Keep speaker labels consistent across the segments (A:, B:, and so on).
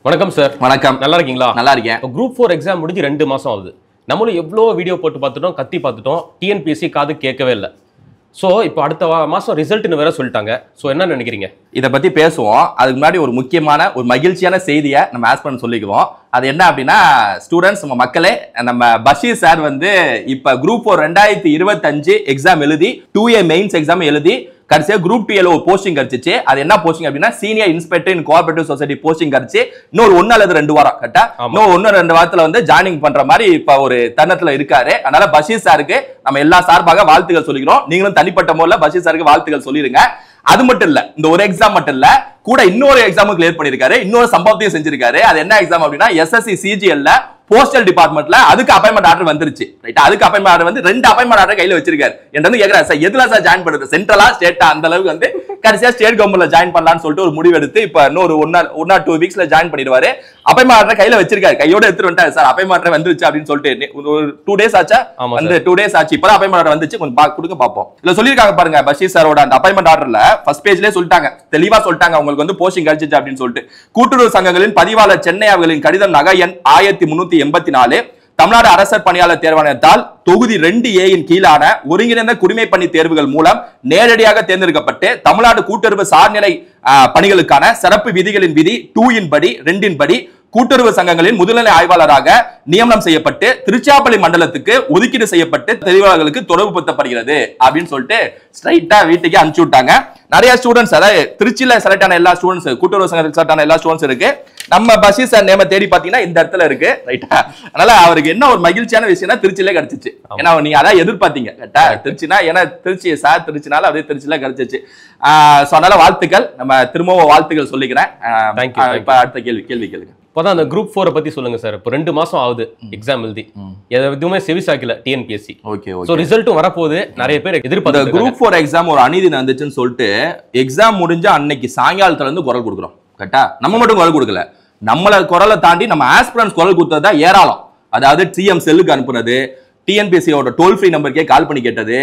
A: வணக்கம் சார்.
B: வணக்கம்.
A: நல்லா இருக்கீங்களா?
B: நல்லா இருக்கேன்.
A: குரூப் 4 எக்ஸாம் முடிஞ்சு 2 மாசம் ஆகுது. நம்மளும் எவ்வளோ வீடியோ போட்டு பார்த்துட்டோம், கத்தி பார்த்துட்டோம். டிஎன்பிஎஸ்சி காது கேட்கவே இல்லை. ஸோ இப்போ அடுத்த மாதம் ரிசல்ட்னு வேற சொல்லிட்டாங்க. ஸோ என்ன நினைக்கிறீங்க?
B: இதை பற்றி பேசுவோம். அதுக்கு முன்னாடி ஒரு முக்கியமான ஒரு மகிழ்ச்சியான செய்தியை நம்ம ஆஸ்பரண்ட் சொல்லிக்குவோம். அது என்ன அப்படின்னா, ஸ்டூடெண்ட்ஸ் நம்ம மக்களே, நம்ம பஷீர் சார் வந்து இப்போ குரூப் 4 2025 எக்ஸாம் எழுதி 2A மெயின்ஸ் எக்ஸாம் எழுதி கடைசியா குரூப் 2 ஒரு போஸ்டிங் கிடைச்சிச்சு. அது என்ன போஸ்டிங் அப்படின்னா, சீனியர் இன்ஸ்பெக்டர் இன் கோஆபரேட்டிவ் சொசைட்டி போஸ்டிங் கிடைச்சு. இன்னொரு 1 அல்லது 2 வாரம் கரெக்டா, இன்னும் 1-2 வாரத்துல வந்து ஜாயினிங் பண்ற மாதிரி இப்ப ஒரு தருணத்துல இருக்காரு. அதனால பஷீர் சாருக்கு நம்ம எல்லா சார்பாக வாழ்த்துக்கள் சொல்லிக்கிறோம். நீங்களும் தனிப்பட்ட முறையில் பஷீர் சாருக்கு வாழ்த்துக்கள் சொல்லிருங்க. அது மட்டும் இல்ல, இந்த ஒரு எக்ஸாம் மட்டும் இல்ல, கூட இன்னொரு எக்ஸாமும் கிளியர் பண்ணிருக்காரு. இன்னொரு சம்பவத்தையும் செஞ்சிருக்காரு. அது என்ன எக்ஸாம் அப்படின்னா, SSC CGL போஸ்டல் டிபார்ட்மெண்ட்ல அதுக்கு அப்பாயின்மெண்ட் ஆர்டர் வந்துருச்சு. ரைட், அதுக்கு அப்பாயின்மெண்ட் ஆர்டர் வந்து 2 அப்பாயின்மெண்ட் ஆர்டர் கையில வச்சிருக்காரு. என்ன வந்து கேக்குறாரு, சார் எதுல சார் ஜாயின் பண்றது, சென்ட்ரலா ஸ்டேட்டா? அந்த அளவுக்கு வந்து கடைசியா ஸ்டேட் கவர்மெண்ட்ல ஜாயின் பண்ணலாம்னு சொல்லிட்டு ஒரு முடிவு எடுத்து இப்ப இன்னொரு 1 or 2 வீக்ஸ்ல ஜாயின் பண்ணிடுவாரு. அப்பாயின்மெண்ட் ஆர்டர் கையில வச்சிருக்காரு, கையோட எடுத்துட்டு வந்துட்டாரு. சார் அப்பாயின்மெண்ட் ஆர்டர் வந்துருச்சு அப்படின்னு சொல்லிட்டு ஒரு 2 days ஆச்சா, அந்த 2 days ஆச்சு. இப்பதான் அப்பாயின்மெண்ட் ஆர்டர் வந்துச்சு. கொஞ்சம் கொடுங்க பாப்போம். இல்ல சொல்லிருக்காங்க பாருங்க, பஷீர் சாரோட அந்த அப்பாயின்மெண்ட் ஆர்டர்ல ஃபர்ஸ்ட் பேஜ்லயே சொல்லிட்டாங்க, தெளிவா சொல்லிட்டாங்க உங்களுக்கு வந்து போஸ்டிங் கிடைச்சிச்சு அப்படின்னு சொல்லிட்டு. கூட்டுறவு சங்கங்களின் பதிவாளர் சென்னை அவர்களின் கடிதம் நகை எண் 1384, தமிழ்நாடு அரசர் பணியாளர் தேர்வாணையத்தால் தொகுதி 2A இன் கீழான ஒருங்கிணைந்த குடிமை பணி தேர்வுகள் மூலம் நேரடியாக தேர்ந்தெடுக்கப்பட்டு தமிழ்நாடு கூட்டுறவு சார்நிலை பணிகளுக்கான சிறப்பு விதிகளின் விதி 2 படி 2 படி கூட்டுறவு சங்கங்களின் முதுநிலை ஆய்வாளராக நியமனம் செய்யப்பட்டு திருச்சிராப்பள்ளி மண்டலத்துக்கு ஒதுக்கீடு செய்யப்பட்டு தெரிவாளர்களுக்கு தொடர்பு படுத்தப்படுகிறது அப்படின்னு சொல்லிட்டு ஸ்ட்ரைட்டா வீட்டுக்கு அனுப்பிச்சு விட்டாங்க. நிறைய ஸ்டூடெண்ட்ஸ், அதாவது திருச்சியில செலக்ட் ஆன எல்லா ஸ்டூடெண்ட்ஸ், கூட்டுறவு சங்கத்தில் செலக்ட் ஆன எல்லா ஸ்டூடெண்ட்ஸ் இருக்கு. நம்ம பஷீர் சார் நேம தேடி பாத்தீங்கன்னா இந்த இடத்துல இருக்கு. ரைட்டா, அதனால அவருக்கு என்ன ஒரு மகிழ்ச்சியான விஷயம்னா திருச்சியில கிடைச்சிச்சு. ஏன்னா நீங்க அதான் எதிர்பார்த்தீங்க கரெக்டா, திருச்சினா ஏன்னா திருச்சி சார் திருச்சினால அப்படியே திருச்சியில கிடைச்சிச்சு. அதனால வாழ்த்துக்கள், நம்ம திரும்பவும் வாழ்த்துக்கள் சொல்லிக்கிறேன். இப்ப அடுத்த கேள்வி கேளுங்க.
A: இப்போதான் அந்த குரூப் 4 பத்தி சொல்லுங்க சார். இப்போ 2 மாசம் ஆகுது எக்ஸாம் எழுதி, எதுவுமே செவிசாக்கல டிஎன்பிஎஸ்சி.
B: ஓகே,
A: சோ ரிசல்ட்டும் வரப்போகுது. நிறைய பேர் எதிர்பார்த்து
B: குரூப் 4 எக்ஸாம் ஒரு அநீதி நடந்துச்சுன்னு சொல்லிட்டு எக்ஸாம் முடிஞ்ச அன்னைக்கு சாயங்காலத்துல இருந்து குரல் கொடுக்குறோம் கரெக்டா. நம்ம மட்டும் குரல் கொடுக்கல, நம்மள குரலை தாண்டி நம்ம ஆஸ்பிரன்ஸ் குரல் கொடுத்தது தான் ஏராளம். அதாவது சிஎம் செல்லுக்கு அனுப்புனது, டிஎன்பிஎஸ்சியோட டோல் ஃப்ரீ நம்பருக்கே கால் பண்ணி கேட்டது,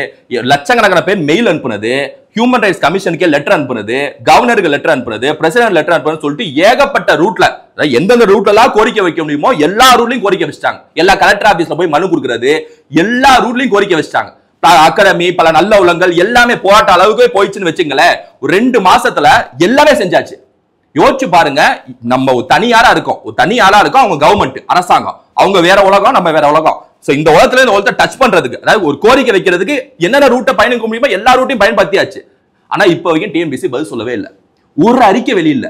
B: லட்சக்கணக்கான பேர் மெயில் அனுப்புனது, ஹியூமன் ரைட்ஸ் கமிஷனுக்கே லெட்டர் அனுப்புனது, கவர்னருக்கு லெட்டர் அனுப்புனது, பிரசிடென்ட் லெட்டர் அனுப்புனது சொல்லிட்டு ஏகப்பட்ட ரூட்ல, எந்தெந்த ரூட்ல எல்லாம் கோரிக்கை வைக்க முடியுமோ எல்லா ரூட்லயும் கோரிக்கை வச்சிட்டாங்க. எல்லா கலெக்டர் ஆபீஸ்ல போய் மனு கொடுக்கறது, எல்லா ரூட்லயும் கோரிக்கை வச்சிட்டாங்க. அகாடமி, பல நல்ல உள்ளங்கள் எல்லாமே போராட்ட அளவுக்கு போயிடுச்சுன்னு வச்சுங்களேன். ஒரு 2 மாசத்துல எல்லாமே செஞ்சாச்சு. யோசிச்சு பாருங்க, நம்ம ஒரு தனியாரா இருக்கோம், ஒரு தனி ஆளா இருக்கோம். அவங்க கவர்மெண்ட் அரசாங்கம், அவங்க வேற உலகம், நம்ம வேற உலகம். சோ இந்த உலகத்துல இந்த உலகத்தை டச் பண்றதுக்கு, அதாவது ஒரு கோரிக்கை வைக்கிறதுக்கு என்னென்ன ரூட்டை பயணிக்க முடியுமோ எல்லா ரூட்டையும் பயன்படுத்தியாச்சு. ஆனா இப்போ வரைக்கும் டிஎன்பிஎஸ்சி பதில் சொல்லவே இல்லை, ஒரு அறிக்கை வெளியில.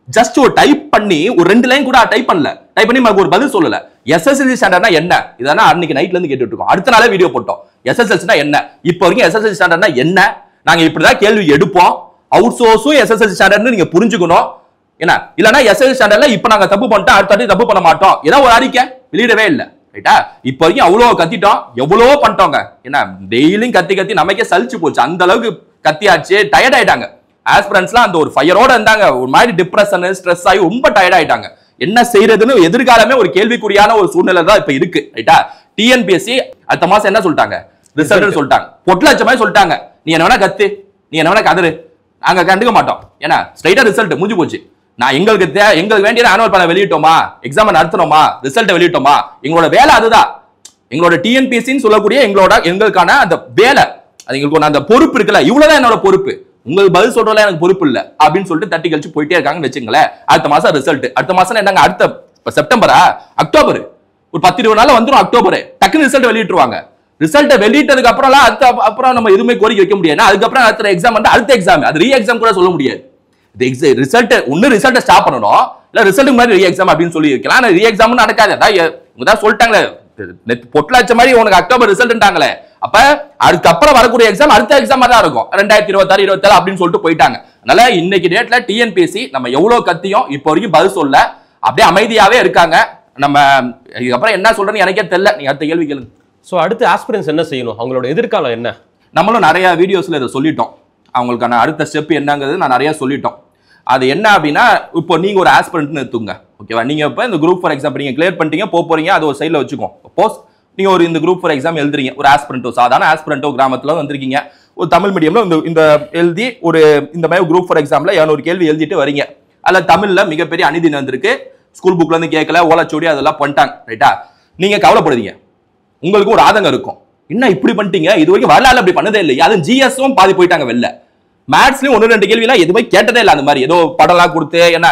B: ஜஸ்ட் ஒரு டைப் பண்ணி ஒரு 2 லைன் கூட டைப் பண்ணல, டைப் பண்ணி நமக்கு ஒரு பதில் சொல்லல. எஸ்எஸ்எல்சி ஸ்டாண்டர்ட்னா என்ன, இதெல்லாம் அன்னைக்கு நைட்ல இருந்து கேட்டுட்டு இருக்கோம். அடுத்த நாளே வீடியோ போட்டோம். எஸ்எஸ்எல்சினா என்ன, இப்போ வரைக்கும் எஸ்எஸ்எல்சி ஸ்டாண்டர்ட்னா என்ன, நாங்க இப்படிதான் கேள்வி எடுப்போம். அவுட் சோர்ஸும் எஸ்எஸ்எல்சி ஸ்டாண்டர்ட்னு நீங்க புரிஞ்சுக்கணும். என்ன இல்லனா எஸ்எஸ்எல்சி ஸ்டாண்டர்ட்ல இப்ப நாங்க தப்பு பண்ணிட்டோம், அடுத்த தப்பு பண்ண மாட்டோம், ஏதாவது ஒரு அறிக்கை வெளியிடவே இல்லை. ரைட்டா, இப்போ வரைக்கும் அவ்வளவு கத்திட்டோம், எவ்வளவோ பண்ணிட்டோங்க. என்ன டெய்லியும் கத்தி நமக்கே சலிச்சு போச்சு. அந்த அளவுக்கு கத்தியாச்சு, டயர்ட் ஆயிட்டாங்க. ஆஸ்பிரன்ட்ஸ்லாம் அந்த ஒரு ஃபயரோட இருந்தாங்க, ஒரு மாதிரி டிப்ரெஷன் ஸ்ட்ரெஸ் ஆகி ரொம்ப டயர்ட் ஆயிட்டாங்க. என்ன செய்யறதுன்னு எதிர்காலமே ஒரு கேள்விக்குறியான ஒரு சூழ்நிலை தான் இப்ப இருக்கு. ரைட்டா, டிஎன்பிஎஸ்சி அடுத்த மாசம் என்ன சொல்லிட்டாங்க, ரிசல்ட் சொல்லிட்டாங்க. பொட்டலட்சமே சொல்லிட்டாங்க, நீ என்ன வேணா கத்து, நீ என்ன வேணா கதறு, நாங்க கண்டுக்க மாட்டோம். ஏன்னா ஸ்ட்ரைட்டா ரிசல்ட் முடிஞ்சு போச்சு. நான் எங்களுக்கு வேண்டிய ஆனுவல் பிளான் வெளியிட்டோமா, எக்ஸாம் நடத்தணுமா, ரிசல்ட் வெளியிட்டோமா, எங்களோட வேலை அதுதான். எங்களோட டிஎன்பிஎஸ்சின்னு சொல்லக்கூடிய எங்களுக்கான அந்த வேலை, அது எங்களுக்கு அந்த பொறுப்பு இருக்குல்ல, இவ்வளவுதான் என்னோட பொறுப்பு, உங்களுக்கு பதில் சொல்றதுல எனக்கு பொறுப்பு இல்ல அப்படின்னு சொல்லிட்டு தட்டி கழிச்சு போயிட்டே இருக்காங்கன்னு வச்சுங்களேன். அடுத்த மாசம் ரிசல்ட், அடுத்த மாசம் என்னங்க, அடுத்த செப்டம்பரா அக்டோபர், ஒரு 10-20 நாள் வந்துடும் அக்டோபர், டக்குன்னு ரிசல்ட் வெளியிட்டுருவாங்க. ரிசல்ட் வெளியிட்டதுக்கு அப்புறம் நம்ம எதுவுமே கோரிக்கை வைக்க முடியாது. அதுக்கப்புறம் அடுத்த எக்ஸாம் வந்து அடுத்த எக்ஸாம், அது ரீ எக்ஸாம் கூட சொல்ல முடியாது. ரிசல்ட் ஒன்னு ரிசல்ட் ஸ்டாப் பண்ணணும், இல்ல ரிசல்ட் மாதிரி ரீ எக்ஸாம் அப்படின்னு சொல்லி வைக்கலாம். ரீ எக்ஸாம் நடக்காது. அதான் சொல்லிட்டாங்களே, பொட்டலாச்ச மாதிரி உனக்கு அக்டோபர் ரிசல்ட்ன்றாங்களே, அப்ப அதுக்கப்புறம் வரக்கூடிய எக்ஸாம் அடுத்த எக்ஸாம் தான் இருக்கும், 2026, 27 அப்படின்னு சொல்லிட்டு போயிட்டாங்க. அதனால இன்னைக்கு டேட்ல டிஎன்பிஎஸ்சி நம்ம எவ்வளவு கத்தியும் இப்போ வரைக்கும் பதில் சொல்ல, அப்படியே அமைதியாவே இருக்காங்க. நம்ம இதுக்கப்புறம் என்ன சொல்றேன்னு எனக்கே தெரியல. நீங்க அடுத்த கேள்வி கேளுங்க.
A: ஸோ அடுத்து ஆஸ்பிரன்ஸ் என்ன செய்யணும், அவங்களோட எதிர்காலம் என்ன?
B: நம்மளும் நிறைய வீடியோஸ்ல இதை சொல்லிட்டோம். அவங்களுக்கான அடுத்த ஸ்டெப் என்னங்கிறது நான் நிறைய சொல்லிட்டோம். அது என்ன அப்படின்னா, இப்போ நீங்க ஒரு ஆஸ்பிரண்ட்னு எடுத்துங்க, ஓகேவா? நீங்க இப்போ இந்த குரூப் 4 எக்ஸாம் நீங்க கிளியர் பண்ணிட்டீங்க, போறீங்க, அது ஒரு சைடில் வச்சுக்கோங்க. சப்போஸ் நீங்க ஒரு இந்த குரூப் 4 எக்ஸாம் எழுதுறீங்க, ஒரு ஆஸ்பிரண்டோ, சாதாரண ஆஸ்பிரண்டோ, கிராமத்துல வந்திருக்கீங்க, ஒரு தமிழ் மீடியம்ல இந்த எழுதி ஒரு இந்த மாதிரி குரூப் 4 எக்ஸாம்ல 200 கேள்வி எழுதிட்டு வரீங்க. அதுல தமிழ்ல மிகப்பெரிய அநீதி நடந்திருக்கு, ஸ்கூல் புக்ல இருந்து கேட்கல, ஓலைச்சுவடி அதெல்லாம் பண்ணிட்டாங்க. ரைட்டா? நீங்க கவலைப்படுவீங்க, உங்களுக்கு ஒரு ஆதங்கம் இருக்கும், என்ன இப்படி பண்ணிட்டீங்க, இது வரைக்கும் வரலாறு அப்படி பண்ணதே இல்லை. அது ஜிஎஸும் பாதி போயிட்டாங்க வெளில. மேத்ஸ்லயும் 1-2 கேள்விலாம் எதுவுமே கேட்டதே இல்லை. அந்த மாதிரி ஏதோ படம்லாம் கொடுத்து, என்ன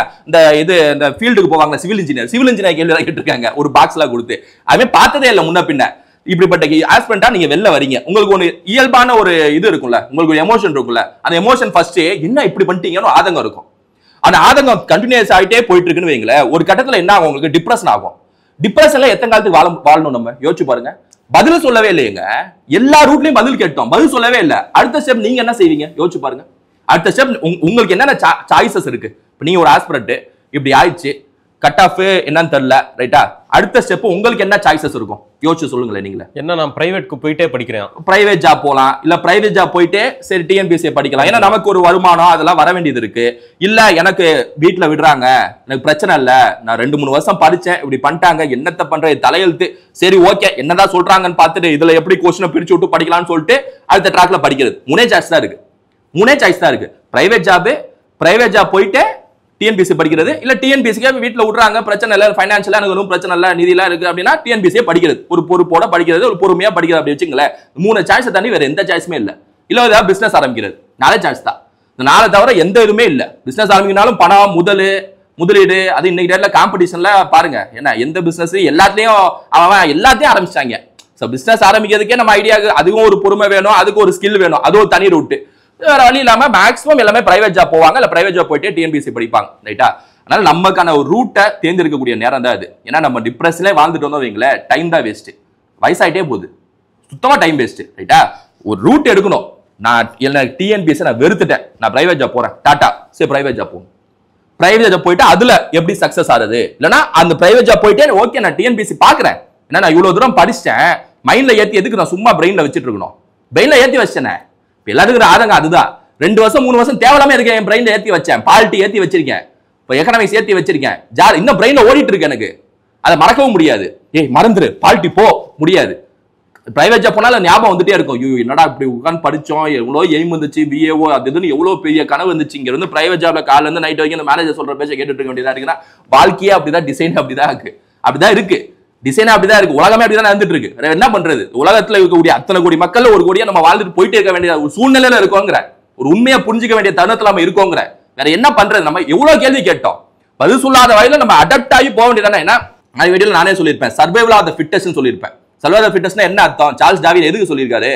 B: இந்த ஃபீல்டுக்கு போவாங்க சிவில் இன்ஜினியர் கேள்வி கேட்டிருக்காங்க ஒரு பாக்ஸ்லாம் கொடுத்து, அதுவே பார்த்ததே இல்லை முன்ன பின்ன. இப்படிப்பட்ட ஆஸ்பிரண்டா நீங்க வெளில வரீங்க, உங்களுக்கு ஒரு இயல்பான ஒரு இது இருக்கும்ல, உங்களுக்கு ஒரு எமோஷன் இருக்கும்ல, அந்த எமோஷன் ஃபர்ஸ்ட் என்ன இப்படி பண்ணிட்டீங்கன்னு ஆதங்கம் இருக்கும். அந்த ஆதங்கம் கண்டினியூஸ் ஆகிட்டே போயிட்டு இருக்குன்னு வைங்களேன், ஒரு கட்டத்துல என்ன ஆகும், உங்களுக்கு டிப்ரெஷன் ஆகும். டிப்ரெஷன்ல எத்தனை காலத்துக்கு வாழணும் நம்ம யோசிச்சு பாருங்க. பதில் சொல்லவே இல்லையங்க, எல்லா ரூட்லயும் பதில் கேட்டோம், பதில் சொல்லவே இல்லை. அடுத்த ஸ்டெப் நீங்க என்ன செய்வீங்க யோசிச்சு பாருங்க. அடுத்த ஸ்டெப் உங்களுக்கு என்னென்ன சாய்ஸஸ் இருக்கு. இப்போ நீங்க ஒரு ஆஸ்பிரண்ட் இப்படி ஆயிடுச்சு, கட் ஆஃப் என்னன்னு தெரியல, ரைட்டா? அடுத்த ஸ்டெப் உங்களுக்கு என்ன சாய்ஸஸ் இருக்கும் யோசிச்சு சொல்லுங்களேன். நீங்களே
A: என்ன, நான் பிரைவேட்க்கு போயிட்டே படிக்கிறேன்,
B: பிரைவேட் ஜாப் போகலாம், இல்ல பிரைவேட் ஜாப் போயிட்டு சரி டிஎன்பிஎஸ்சி படிக்கலாம், ஏன்னா நமக்கு ஒரு வருமானம் அதெல்லாம் வர வேண்டியது இருக்கு. இல்ல எனக்கு வீட்டுல விடுறாங்க, எனக்கு பிரச்சனை இல்ல, நான் 2-3 வருஷம் படிச்சேன், இப்படி பண்ணிட்டாங்க, என்னத்த பண்ற தலையெழுத்து, சரி ஓகே என்னதான் சொல்றாங்கன்னு பார்த்துட்டு இதுல எப்படி கொஸ்டினை பிரிச்சு விட்டு படிக்கலாம்னு சொல்லிட்டு அடுத்த ட்ராக்ல படிக்கிறது. மூணே சாய்ஸ் தான் இருக்கு. பிரைவேட் ஜாப் போயிட்டு டிஎன்பிஎஸ்சி படிக்கிறது, இல்ல டிஎன்பிஎஸ்சிக்கு வீட்டுல விடுறாங்க, பிரச்சனை இல்ல, பைனான்சியலா எனக்கு ஒன்றும் பிரச்சனை இல்ல, நிதியெல்லாம் இருக்கு அப்படின்னா டிஎன்பிஎஸ்சியை படிக்கிறது, ஒரு பொறுப்போட படிக்கிறது, ஒரு பொறுமையா படிக்கிறது. அப்படி வச்சுங்களேன், 3 சாய்ஸ் தாண்டி வேற எந்த சாய்ஸுமே இல்ல. இல்ல ஏதாவது பிசினஸ் ஆரம்பிக்கிறது, 4 சாய்ஸ் தான். இந்த 4 தவிர எந்த இதுவுமே இல்ல. பிசினஸ் ஆரம்பிக்கனாலும் பணம், முதலீடு, அது இன்னைக்கு டேட்ல காம்படிஷன்ல பாருங்க, என்ன எந்த பிசினஸ் எல்லாத்தையும் எல்லாத்தையும் ஆரம்பிச்சாங்க. பிசினஸ் ஆரம்பிக்கிறதுக்கே நம்ம ஐடியா, அதுவும் ஒரு பொறுமை வேணும், அதுக்கு ஒரு ஸ்கில் வேணும், அது ஒரு தனி ரூட். வேற வழி இல்லாம மேக்ஸிமம் எல்லாமே பிரைவேட் ஜாப் போவாங்க, இல்ல பிரைவேட் ஜாப் போயிட்டு டிஎன்பிஎஸ்சி படிப்பாங்க. ரைட்டா? அதனால நமக்கான ஒரு ரூட்டை தேர்ந்தெடுக்கக்கூடிய நேரம் தான் அது. ஏன்னா நம்ம டிப்ரெஷன்ல வாழ்ந்துட்டு வந்தோம் வைங்களேன், டைம் தான் வேஸ்ட், வயசாயிட்டே போகுது, சுத்தமா டைம் வேஸ்ட். ரைட்டா? ஒரு ரூட் எடுக்கணும். நான் எனக்கு டிஎன்பிஎஸ்சி நான் வெறுத்துட்டேன், நான் பிரைவேட் ஜாப் போறேன், டாடா, சரி பிரைவேட் ஜாப் போகும். பிரைவேட் ஜாப் போயிட்டு அதுல எப்படி சக்சஸ் ஆகுது, இல்லைன்னா அந்த பிரைவேட் ஜாப் போயிட்டு ஓகே நான் டிஎன்பிஎஸ்சி பாக்குறேன், ஏன்னா நான் இவ்வளவு தூரம் படிச்சேன், மைண்ட்ல ஏத்தி எதுக்கு நான் சும்மா பிரெயின்ல வச்சுட்டு இருக்கணும், பிரெயின்ல ஏத்தி வச்சேனே. எல்லாத்துக்கும் ஆதங்கம் அதுதான். 2 வருஷம் 3 வருஷம் தேவையில்லாம இருக்கேன், என் பிரெயின்ல ஏத்தி வச்சேன், பாலிட்டி ஏத்தி வச்சிருக்கேன், இப்போ எக்கனாமிக்ஸ் ஏத்தி வச்சிருக்கேன், இன்னும் பிரெயின்ல ஓடிட்டு இருக்கு, எனக்கு அதை மறக்கவும் முடியாது. மறந்துரு, பாலிட்டி போ முடியாது. பிரைவேட் ஜாப் போனாலும் ஞாபகம் வந்துட்டே இருக்கும், என்னடா இப்படி உட்காந்து படிச்சோம், எவ்வளவு எய்ம் வந்துச்சு, பிஏஓ அது இதுன்னு எவ்வளவு பெரிய கனவு வந்துச்சு. இங்க இருந்து பிரைவேட் ஜாப்ல காலைல இருந்து நைட் வரைக்கும் இந்த மேனேஜர் சொல்ற பேச்சை கேட்டுட்டு இருக்க வேண்டியதா இருக்குன்னா, வாழ்க்கையே அப்படிதான், டிசைன் அப்படிதான் இருக்கு, டிசைன் அப்படிதான் இருக்கு, உலகமே அப்படிதான் நடந்துட்டு இருக்கு. என்ன பண்றது, உலகத்துல இருக்கக்கூடிய அத்தனை கோடி மக்கள் 1 கோடியா நம்ம வாழ்ந்துட்டு போயிட்டே இருக்க வேண்டிய ஒரு சூழ்நிலையில இருக்கோங்கிற, ஒரு உண்மையை புரிஞ்சுக்க வேண்டிய தருணத்துல நம்ம இருக்கோங்கிற, வேற என்ன பண்றது. நம்ம எவ்வளவு கேள்வி கேட்டோம், பதில் சொல்லாத வகையில நம்ம அடாப்ட் ஆகி போக வேண்டியதானே. ஏன்னா நான் வீடியோல நானே சொல்லியிருப்பேன், சர்வைவல் ஆஃப் தி ஃபிட்டஸ்ட்னு சொல்லியிருப்பேன். சர்வைவல் ஆஃப் தி ஃபிட்டஸ்ட்னா என்ன அர்த்தம், சார்ல்ஸ் டார்வின் எதுக்கு சொல்லியிருக்காரு,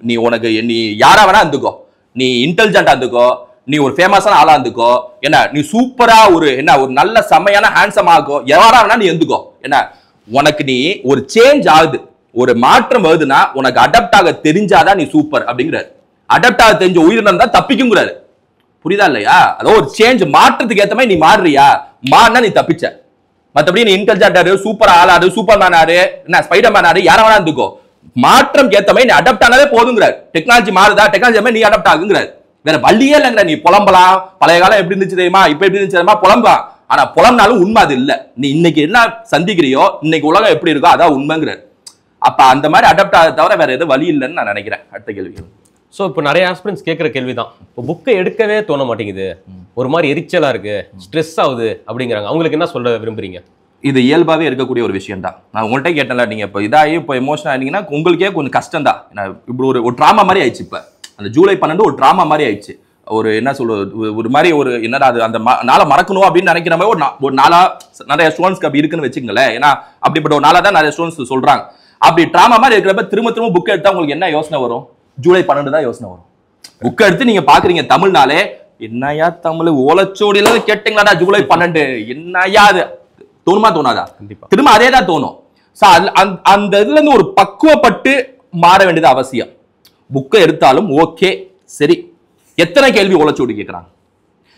B: நீ உனக்கு நீ யாரா வேணா இருந்துக்கோ, நீ இன்டெலிஜென்ட்டா இருந்துக்கோ, நீ ஒரு ஃபேமஸான ஆளா இருந்துக்கோ, என்ன நீ சூப்பரா ஒரு நல்ல செமையான ஹேண்ட்ஸமா இருக்கோ, யாரா வேணா நீ இருந்துக்கோ, என்ன உனக்கு நீ ஒரு சேஞ்ச் ஆகுது, ஒரு மாற்றம் வருதுன்னா உனக்கு அடாப்ட் ஆக தெரிஞ்சாதான் நீ சூப்பர் அப்படிங்கிறாரு. அடாப்ட் ஆக தெரிஞ்ச உயிரினம் தான் தப்பிக்குங்கிறாரு. புரியுதா இல்லையா? அதோ ஒரு சேஞ்ச், மாற்றத்துக்கு ஏத்த மாதிரி நீ மாறுறியா, மாறினா நீ தப்பிச்ச. மற்றபடி நீ இன்டெலிஜென்ட் சூப்பர் ஆளாரு, சூப்பர் மேன் ஆறு, என்ன ஸ்பைடர் மேன் ஆறு, யாரா வேணா இருந்துக்கோ, மாற்றம் ஏத்த மாதிரி நீ அடாப்ட் ஆனாலே போதுங்கிறார். டெக்னாலஜி மாறுதா, டெக்னாலஜி மாதிரி நீ அடாப்ட் ஆகுங்கிறார். வேற வழியே இல்லைங்கிற. நீ புலம்பலாம், பழைய காலம் எப்படி இருந்துச்சு தெரியுமா, இப்ப எப்படி இருந்துச்சு தெரியுமா, புலம்பலாம். ஆனா புலம்னாலும் உண்மை அது இல்ல. நீ இன்னைக்கு என்ன சந்திக்கிறியோ, இன்னைக்கு உலகம் எப்படி இருக்கோ அதான் உண்மைங்கிறார். அப்ப அந்த மாதிரி அடாப்ட் ஆக தவிர வேற எதுவும் வழி இல்லைன்னு நான் நினைக்கிறேன். அடுத்த கேள்வி.
A: ஸோ இப்போ நிறைய ஆஸ்பிரன்ஸ் கேட்குற கேள்வி தான், இப்போ புக்கை எடுக்கவே தோண மாட்டேங்குது, ஒரு மாதிரி எரிச்சலா இருக்கு, ஸ்ட்ரெஸ் ஆகுது அப்படிங்கிறாங்க. அவங்களுக்கு என்ன சொல்ல விரும்புறீங்க?
B: இது இயல்பாவே இருக்கக்கூடிய ஒரு விஷயம் தான். நான் உங்கள்கிட்ட கேட்டேன்ல, நீங்க இப்போ இதாகி இப்போ எமோஷனல் ஆனீங்கன்னா உங்களுக்கே கொஞ்சம் கஷ்டம் தான். இப்படி ஒரு ட்ராமா மாதிரி ஆயிடுச்சு. இப்போ அந்த ஜூலை 12 ஒரு ட்ராமா மாதிரி ஆயிடுச்சு. ஒரு என்ன சொல்றது, ஒரு மாதிரி ஒரு என்னடா அது, அந்த நாளை மறக்கணும் அப்படின்னு நினைக்கிற மாதிரி ஒரு நாளா நிறைய ஸ்டூடெண்ட்ஸ்க்கு அப்படி இருக்குன்னு வச்சுங்களேன். ஏன்னா அப்படிப்பட்ட ஒரு நாளா தான் நிறைய ஸ்டூடெண்ட்ஸ் சொல்றாங்க. அப்படி ட்ராமா மாதிரி இருக்கிறப்ப திரும்ப புக் எடுத்தா உங்களுக்கு என்ன யோசனை வரும்? ஜூலை 12 தான் யோசனை வரும். புக் எடுத்து நீங்க பாக்குறீங்க தமிழ்னாலே, என்னையா தமிழ் ஓலைச்சோடியில கேட்டீங்களாடா ஜூலை 12 என்னையா அது தோணுமா தோணாதா? திரும்ப அதே தான் தோணும். அந்த இதுல இருந்து ஒரு பக்குவப்பட்டு மாற வேண்டியது அவசியம். புக்கை எடுத்தாலும் ஓகே சரி, எத்தனை கேள்வி ஓலைச்சோடி கேட்கிறாங்க,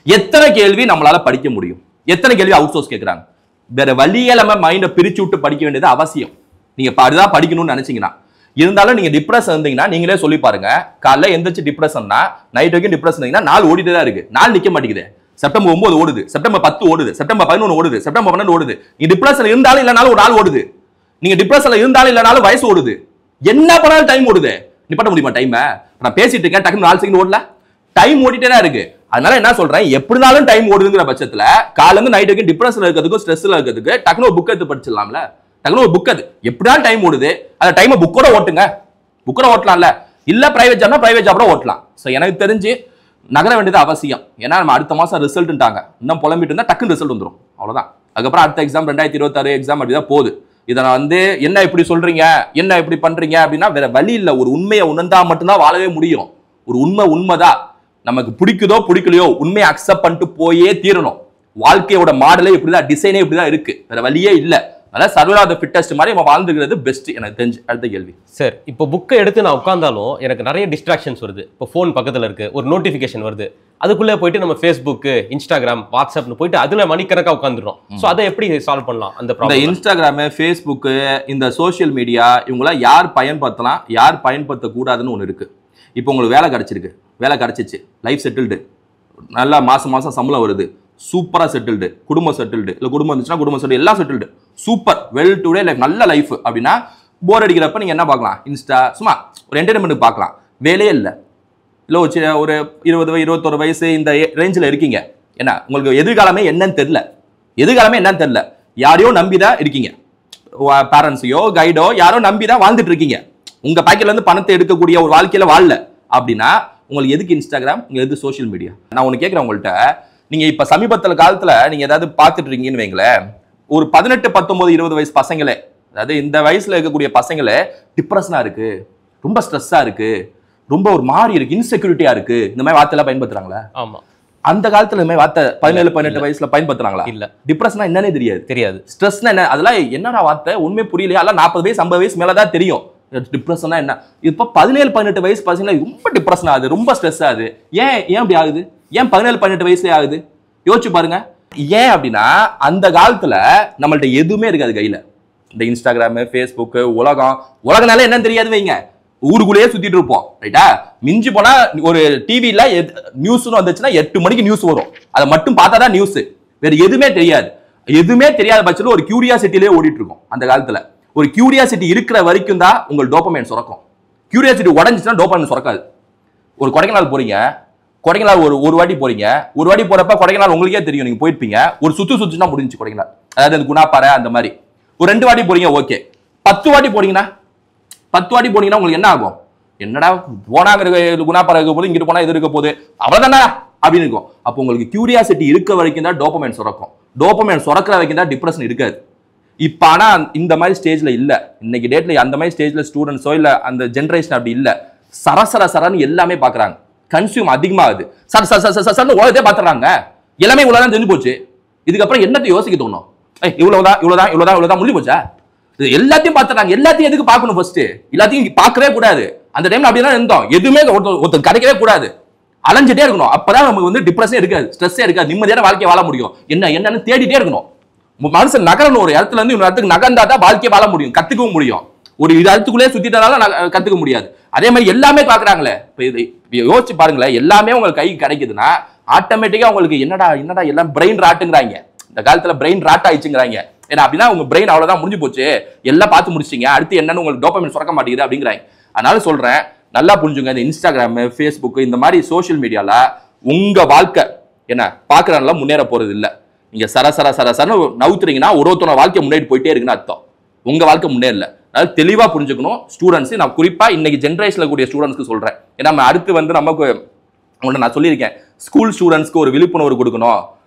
B: எத்தனை கேள்வி நம்மளால படிக்க முடியும், எத்தனை கேள்வி அவுட் சோர்ஸ் கேட்கிறாங்க. வேற வழியே நம்ம மைண்டை பிரிச்சு விட்டு படிக்க வேண்டியது அவசியம். நீங்க அதுதான் படிக்கணும்னு நினைச்சீங்கன்னா. இருந்தாலும் நீங்க டிப்ரெஷன் இருந்தீங்கன்னா நீங்களே சொல்லி பாருங்க, காலைல எந்திரிச்சு டிப்ரெஷன்னா நைட் வரைக்கும் டிப்ரெஷன் இருந்தீங்கன்னா நாள் ஓடிட்டு தான் இருக்கு, நாள் நிக்க மாட்டேங்குது. செப்டம்பர் 9 ஓடுது, செப்டம்பர் 10 ஓடுது, செப்டம்பர் 11 ஓடுது, செப்டம்பர் 12 ஓடுது. நீ டிப்ரெஷன் இருந்தாலும் இல்லைனாலும் ஒரு நாள் ஓடுது. நீங்க டிப்ரெஷன்ல இருந்தாலும் இல்லைனாலும் வயசு ஓடுது. என்ன பண்ணாலும் டைம் ஓடுது. நீ பண்ண முடியுமா டைம்? நான் பேசிட்டு இருக்கேன், டக்குனு 4 செகண்ட் ஓடல. டைம் ஓடிட்டே தான் இருக்கு. அதனால என்ன சொல்றேன், எப்படினாலும் டைம் ஓடுதுங்கிற பட்சத்துல காலைல இருந்து நைட் வரைக்கும் டிப்ரெஷன்ல இருக்கிறதுக்கும் ஸ்ட்ரெஸ்ல இருக்கிறதுக்கு டக்குனு ஒரு புக் எடுத்து படிச்சிடலாம்ல. டக்குனு ஒரு புக் அது எப்படினாலும் டைம் ஓடுது, அந்த டைமை புக்கோட ஓட்டுங்க. புக்கோட ஓட்டலாம்ல. இல்ல பிரைவேட் ஜாப்னா பிரைவேட் ஜாப்ல ஓட்டலாம். ஸோ எனக்கு தெரிஞ்சு நகர வேண்டியது அவசியம். ஏன்னா நம்ம அடுத்த மாசம் ரிசல்ட்ட்டாங்க, இன்னும் புலம்பிட்டு இருந்தா டக்குன்னு ரிசல்ட் வந்துடும், அவ்வளவுதான். அதுக்கப்புறம் அடுத்த எக்ஸாம் 2026 எக்ஸாம் அப்படிதான் போகுது. இதை நான் வந்து என்ன இப்படி சொல்றீங்க, என்ன இப்படி பண்றீங்க அப்படின்னா வேற வழி இல்லை. ஒரு உண்மையை உணர்ந்தா மட்டும்தான் வாழவே முடியும். ஒரு உண்மைதான். நமக்கு பிடிக்குதோ பிடிக்கலையோ உண்மையை அக்செப்ட் பண்ணிட்டு போயே தீரணும். வாழ்க்கையோட மாடலே இப்படிதான், டிசைனே இப்படிதான் இருக்கு, வேற வழியே இல்லை. அதனால சர்வைவல் ஆஃப் தி ஃபிட்டஸ்ட் மாதிரி நம்ம வாழ்ந்துக்கிறது பெஸ்ட் எனக்கு தெரிஞ்சு. அடுத்த கேள்வி
A: சார், இப்போ புக்கை எடுத்து நான் உட்காந்தாலும் எனக்கு நிறைய டிஸ்ட்ராக்ஷன்ஸ் வருது. இப்போ ஃபோன் பக்கத்தில் இருக்கு, ஒரு நோட்டிஃபிகேஷன் வருது, அதுக்குள்ளே போயிட்டு நம்ம ஃபேஸ்புக்கு, இன்ஸ்டாகிராம், வாட்ஸ்அப்னு போயிட்டு அதில் மணிக்கணக்காக உட்காந்துடும். ஸோ அதை எப்படி சால்வ் பண்ணலாம் அந்த ப்ராப்ளம்?
B: இன்ஸ்டாகிராமு, ஃபேஸ்புக்கு, இந்த சோஷியல் மீடியா இவங்களாம் யார் பயன்படுத்தலாம், யார் பயன்படுத்தக்கூடாதுன்னு ஒன்று இருக்கு. இப்போ உங்களுக்கு வேலை கிடைச்சிருக்கு, வேலை கிடைச்சிச்சு, லைஃப் செட்டில்டு, நல்லா மாசம் மாசம் சம்பளம் வருது, சூப்பரா செட்டில்டு, குடும்பம் செட்டில்டு, இல்லை குடும்பம் இருந்துச்சுன்னா குடும்பம் செட்டில், எல்லாம் settled, super well today life, நல்ல லைஃப் அப்படின்னா போர் அடிக்கிறப்ப நீங்க என்ன பார்க்கலாம், இன்ஸ்டா, சும்மா ஒரு என்டர்டைன்மெண்ட் பார்க்கலாம். வேலையே இல்லை, இல்லை ஒரு 20 21 வயசு இந்த ரேஞ்சில் இருக்கீங்க. என்ன உங்களுக்கு எதிர்காலமே என்னன்னு தெரியல, எதிர்காலமே என்னன்னு தெரியல, யாரையோ நம்பிதான் இருக்கீங்க, பேரண்ட்ஸையோ கைடோ யாரோ நம்பிதான் வாழ்ந்துட்டு இருக்கீங்க. உங்க பாக்கெட்ல இருந்து பணத்தை எடுக்கக்கூடிய ஒரு வாழ்க்கையில வாழல அப்படின்னா உங்களுக்கு எதுக்கு இன்ஸ்டாகிராம், உங்களுக்கு எதுக்கு சோஷியல் மீடியா? நான் ஒன்று கேட்குறேன் உங்கள்கிட்ட, நீங்க இப்ப சமீபத்தில் காலத்துல நீங்க ஏதாவது பார்த்துட்டு இருக்கீங்கன்னு வைங்களேன், ஒரு 18 19 20 வயசு பசங்களே, அதாவது இந்த வயசுல இருக்கக்கூடிய பசங்களே டிப்ரெஷனா இருக்கு, ரொம்ப ஸ்ட்ரெஸ்ஸா இருக்கு, ரொம்ப ஒரு மாதிரி இருக்கு, இன்செக்யூரிட்டியா இருக்கு, இந்த மாதிரி வார்த்தை எல்லாம் பயன்படுத்துறாங்களா?
A: ஆமா.
B: அந்த காலத்துல இந்த மாதிரி வார்த்தை 17 18 வயசுல பயன்படுத்துறாங்களா?
A: இல்ல.
B: டிப்ரெஷனா என்னன்னே தெரியாது. ஸ்ட்ரெஸ்னா என்ன, அதெல்லாம் என்னடா வார்த்தை, உண்மை புரியலையா? அதெல்லாம் 40 வயசு 50 வயசு மேலதான் தெரியும் டிப்ரெஷனா என்ன. இப்போ 17 18 வயசு பசங்க ரொம்ப டிப்ரெஷன் ஆகுது, ரொம்ப ஸ்ட்ரெஸ் ஆகுது. ஏன் அப்படி ஆகுது? ஏன் 17 18 வயசுல ஆகுது? யோசிச்சு பாருங்க. ஏன் அப்படின்னா அந்த காலத்துல நம்மள்ட்ட எதுவுமே இருக்காது கையில. இந்த இன்ஸ்டாகிராம், ஃபேஸ்புக், உலகனால என்னன்னு தெரியாது வைங்க, ஊருக்குள்ளேயே சுத்திட்டு இருப்போம், ரைட்டா? மிஞ்சி போனா ஒரு டிவில நியூஸ் வந்துச்சுன்னா 8 மணிக்கு நியூஸ் வரும், அதை மட்டும் பார்த்தாதான் நியூஸ், வேற எதுவுமே தெரியாது. எதுவுமே தெரியாத பட்சத்தில் ஒரு கியூரியாசிட்டிலே ஓடிட்டு இருக்கும். அந்த காலத்துல ஒரு கியூரியாசிட்டி இருக்கிற வரைக்கும் தான் உங்கள் டோபமைன் சுரக்கும். கியூரியாசிட்டி உடஞ்சிச்சுன்னா டோபமைன் சுரக்காது. ஒரு கொடைக்கானல் போறீங்க, கொடைக்கானல் ஒரு வாட்டி போறீங்க, ஒரு வாட்டி போறப்ப கொடைக்கானல் உங்களுக்கே தெரியும், நீங்க போயிருப்பீங்க, ஒரு சுத்துனா முடிஞ்சு கொடைக்கானல், அதாவது அந்த குணாப்பாறை அந்த மாதிரி. ஒரு 2 வாட்டி போறீங்க, ஓகே. 10 வாட்டி போனீங்கன்னா உங்களுக்கு என்ன ஆகும்? என்னடா போனாங்க குணாப்பாறை இருக்க போது, இங்கிட்டு போனா எது இருக்க போகுது, அவ்வளவுதானா அப்படின்னு இருக்கும். அப்போ உங்களுக்கு கியூரியாசிட்டி இருக்க வரைக்கும் தான் டோபமைன் சுரக்கும். டோபமைன் சுரக்கிற வரைக்கும் தான் டிப்ரெஷன் இருக்காது. இப்ப ஆனா இந்த மாதிரி ஸ்டேஜ்ல இல்ல, இன்னைக்கு டேட்ல அந்த மாதிரி ஸ்டேஜ்ல ஸ்டூடெண்ட்ஸோ இல்ல அந்த ஜெனரேஷன் அப்படி இல்ல. சரசரன்னு எல்லாமே பாக்குறாங்க, கன்சியூம் அதிகமா ஆகுது, சரசரன்னு உலகத்தையே பாத்துறாங்க. எல்லாமே இவ்வளவுதான் தெரிஞ்சு போச்சு, இதுக்கப்புறம் என்னத்தை யோசிக்க தோணும்? இவ்வளவுதான் முடிஞ்சு போச்சா? எல்லாத்தையும் பாத்துறாங்க. எல்லாத்தையும் எதுக்கு பார்க்கணும்? ஃபர்ஸ்ட் எல்லாத்தையும் பார்க்கவே கூடாது. அந்த டைம்ல அப்படிதான் இருந்தோம், எதுவுமே ஒருத்தர் கிடைக்கவே கூடாது, அலைஞ்சிட்டே இருக்கணும். அப்பதான் நமக்கு வந்து டிப்ரெஷனே இருக்காது, ஸ்ட்ரெஸ்ஸே இருக்காது, நிம்மதியான வாழ்க்கையை வாழ முடியும். என்னன்னு தேடிட்டே இருக்கணும். மனுஷன் நகரணும், ஒரு இடத்துல இருந்து இன்னொரு இடத்துக்கு நகர்ந்தா தான் வாழ்க்கையை வாழ முடியும், கத்துக்கவும் முடியும். ஒரு இடத்துக்குள்ளே சுத்திட்டனால கத்துக்க முடியாது. அதே மாதிரி எல்லாமே பாக்குறாங்களே, யோசிச்சு பாருங்களேன், எல்லாமே உங்களுக்கு கை கிடைக்குதுன்னா ஆட்டோமேட்டிக்கா உங்களுக்கு என்னடா எல்லாம் பிரெயின் ராட்டுங்கிறாங்க. இந்த காலத்துல பிரெயின் ராட் ஆயிடுச்சுங்கிறாங்க. ஏன்னா அப்படின்னா உங்க பிரெயின் அவ்வளவுதான், முடிஞ்சு போச்சு, எல்லாம் பார்த்து முடிச்சிங்க, அடுத்து என்னன்னு உங்களுக்கு டோபமைன் சுரக்க மாட்டேங்குது அப்படிங்கிறாங்க. அதனால சொல்றேன், நல்லா புரிஞ்சுங்க, இந்த இன்ஸ்டாகிராம், ஃபேஸ்புக், இந்த மாதிரி சோசியல் மீடியால உங்க வாழ்க்கை என்ன பாக்குறதுனால முன்னேற போறது இல்லை. நீங்க சரசரன்னு நவுத்துறீங்கன்னா ஒருத்தரோட வாழ்க்கை முன்னேறி போயிட்டே இருக்குன்னு அர்த்தம், உங்க வாழ்க்கை முன்னேறல. அதனால தெளிவா புரிஞ்சுக்கணும் ஸ்டூடெண்ட்ஸ். நான் குறிப்பா இன்னைக்கு ஜென்ரேஷன்ல கூடிய ஸ்டூடெண்ட்ஸ்க்கு சொல்றேன். ஏன்னா நம்ம அடுத்து வந்து நமக்கு நான் சொல்லியிருக்கேன், ஸ்கூல் ஸ்டூடெண்ட்ஸ்க்கு ஒரு விழிப்புணர்வு கொடுக்கணும்.